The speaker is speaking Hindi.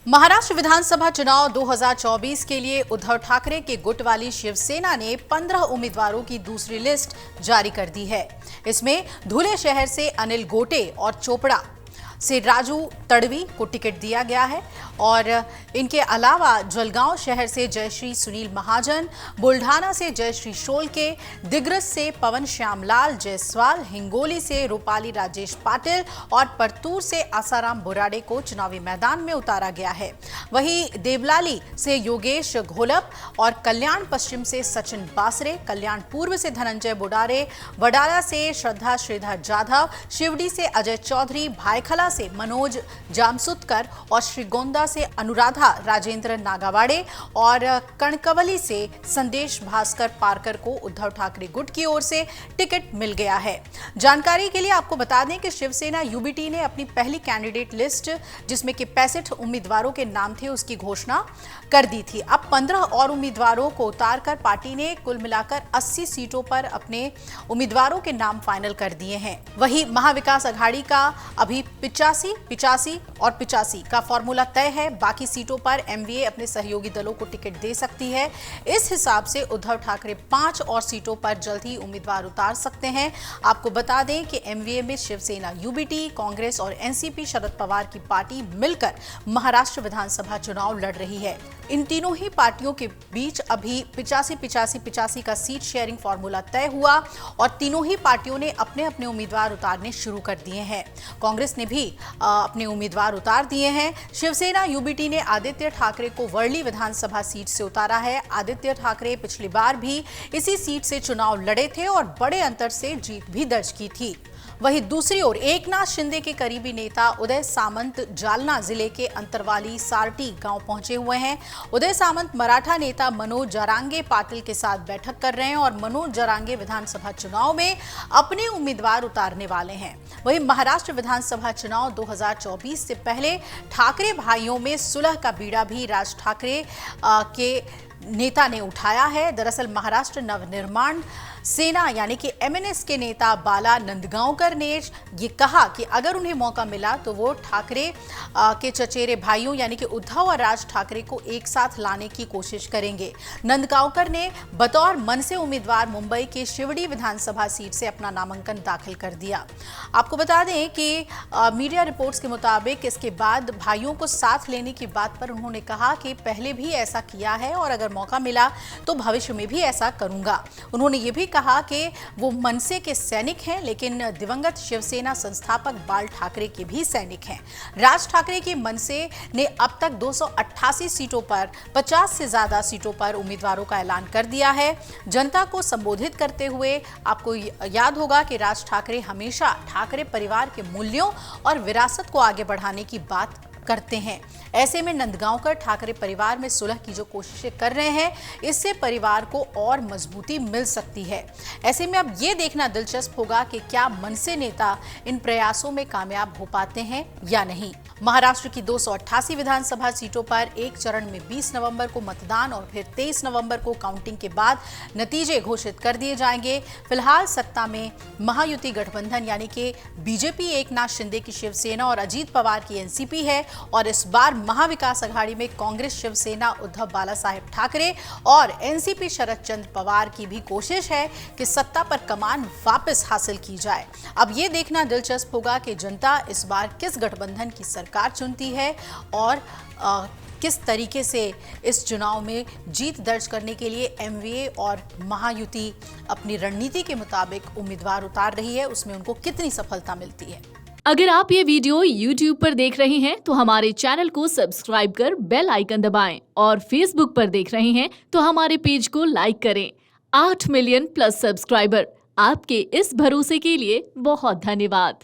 महाराष्ट्र विधानसभा चुनाव 2024 के लिए उद्धव ठाकरे के गुट वाली शिवसेना ने 15 उम्मीदवारों की दूसरी लिस्ट जारी कर दी है। इसमें धुले शहर से अनिल गोटे और चोपड़ा से राजू तड़वी को टिकट दिया गया है और इनके अलावा जलगांव शहर से जयश्री सुनील महाजन, बुल्ढाना से जयश्री शोलके, दिग्रस से पवन श्यामलाल जायसवाल, हिंगोली से रूपाली राजेश पाटिल और परतूर से आसाराम बुराड़े को चुनावी मैदान में उतारा गया है। वहीं देवलाली से योगेश घोलप और कल्याण पश्चिम से सचिन बासरे, कल्याण पूर्व से धनंजय बुडारे, वडाला से श्रद्धा श्रीधर जाधव, शिवडी से अजय चौधरी, भायखला से मनोज जामसुतकर और श्रीगोंदा से अनुराधा राजेंद्र नागावाड़े और कणकवली से संदेश भास्कर पारकर को उद्धव ठाकरे गुट की ओर से टिकट मिल गया है। जानकारी के लिए आपको बता दें कि शिवसेना यूबीटी ने अपनी पहली कैंडिडेट लिस्ट, जिसमें कि 65 उम्मीदवारों के नाम थे, उसकी घोषणा कर दी थी। अब 15 और उम्मीदवारों को उतारकर पार्टी ने कुल मिलाकर 80 सीटों पर अपने उम्मीदवारों के नाम फाइनल कर दिए हैं। वहीं महाविकास अघाड़ी का अभी 85, 85 और 85 का फॉर्मूला तय है। बाकी सीटों पर एमवीए अपने सहयोगी दलों को टिकट दे सकती है। इस हिसाब से उद्धव ठाकरे 5 और सीटों पर जल्द ही उम्मीदवार उतार सकते हैं। आपको बता दें कि एमवीए में शिवसेना यूबीटी, कांग्रेस और एनसीपी शरद पवार की पार्टी मिलकर महाराष्ट्र विधानसभा चुनाव लड़ रही है। इन तीनों ही पार्टियों के बीच अभी 85, 85, 85 का सीट शेयरिंग फॉर्मूला तय हुआ और तीनों ही पार्टियों ने अपने अपने उम्मीदवार उतारने शुरू कर दिए हैं। कांग्रेस ने भी अपने उम्मीदवार उतार दिए हैं। शिवसेना यूबीटी ने आदित्य ठाकरे को वर्ली विधानसभा सीट से उतारा है। आदित्य ठाकरे पिछली बार भी इसी सीट से चुनाव लड़े थे और बड़े अंतर से जीत भी दर्ज की थी। वहीं दूसरी ओर एकनाथ शिंदे के करीबी नेता उदय सामंत जालना जिले के अंतरवाली सारटी गांव पहुंचे हुए हैं। उदय सामंत मराठा नेता मनोज जरांगे पाटिल के साथ बैठक कर रहे हैं और मनोज जरांगे विधानसभा चुनाव में अपने उम्मीदवार उतारने वाले हैं। वहीं महाराष्ट्र विधानसभा चुनाव 2024 से पहले ठाकरे भाइयों में सुलह का बीड़ा भी राज ठाकरे के नेता ने उठाया है। दरअसल महाराष्ट्र नवनिर्माण सेना यानी कि एमएनएस के नेता बाला नंदगांवकर ने ये कहा कि अगर उन्हें मौका मिला तो वो ठाकरे के चचेरे भाइयों यानी कि उद्धव और राज ठाकरे को एक साथ लाने की कोशिश करेंगे। नंदगांवकर ने बतौर मनसे उम्मीदवार मुंबई के शिवडी विधानसभा सीट से अपना नामांकन दाखिल कर दिया। आपको बता दें कि मीडिया रिपोर्ट्स के मुताबिक इसके बाद भाइयों को साथ लेने की बात पर उन्होंने कहा कि पहले भी ऐसा किया है और अगर मौका मिला तो भविष्य में भी ऐसा करूंगा। उन्होंने ये भी कहा कि वो मनसे के सैनिक हैं, लेकिन दिवंगत शिवसेना संस्थापक बाल ठाकरे के भी सैनिक हैं। राज ठाकरे के मनसे ने अब तक 288 सीटों पर 50 से ज्यादा सीटों पर उम्मीदवारों का ऐलान कर दिया है। जनता को संबोधित करते हुए आपको याद होगा कि राज ठाकरे हमेशा ठाकरे परिवार के मूल्यों और विरासत को आगे बढ़ाने की बात करते हैं। ऐसे में नंदगांवकर ठाकरे परिवार में सुलह की जो कोशिशें कर रहे हैं, इससे परिवार को और मजबूती मिल सकती है। ऐसे में अब ये देखना दिलचस्प होगा कि क्या मनसे नेता इन प्रयासों में कामयाब हो पाते हैं या नहीं। महाराष्ट्र की 288 विधानसभा सीटों पर एक चरण में 20 नवंबर को मतदान और फिर 23 नवंबर को काउंटिंग के बाद नतीजे घोषित कर दिए जाएंगे। फिलहाल सत्ता में महायुति गठबंधन यानी कि बीजेपी एकनाथ शिंदे की शिवसेना और अजीत पवार की एनसीपी है और इस बार महाविकास अघाड़ी में कांग्रेस शिवसेना उद्धव बाला साहेब ठाकरे और एनसीपी शरद चंद्र पवार की भी कोशिश है कि सत्ता पर कमान वापस हासिल की जाए। अब ये देखना दिलचस्प होगा कि जनता इस बार किस गठबंधन की सरकार चुनती है और किस तरीके से इस चुनाव में जीत दर्ज करने के लिए एमवीए और महायुति अपनी रणनीति के मुताबिक उम्मीदवार उतार रही है, उसमें उनको कितनी सफलता मिलती है। अगर आप ये वीडियो YouTube पर देख रहे हैं तो हमारे चैनल को सब्सक्राइब कर बेल आइकन दबाएं और Facebook पर देख रहे हैं तो हमारे पेज को लाइक करें। 8 मिलियन प्लस सब्सक्राइबर, आपके इस भरोसे के लिए बहुत धन्यवाद।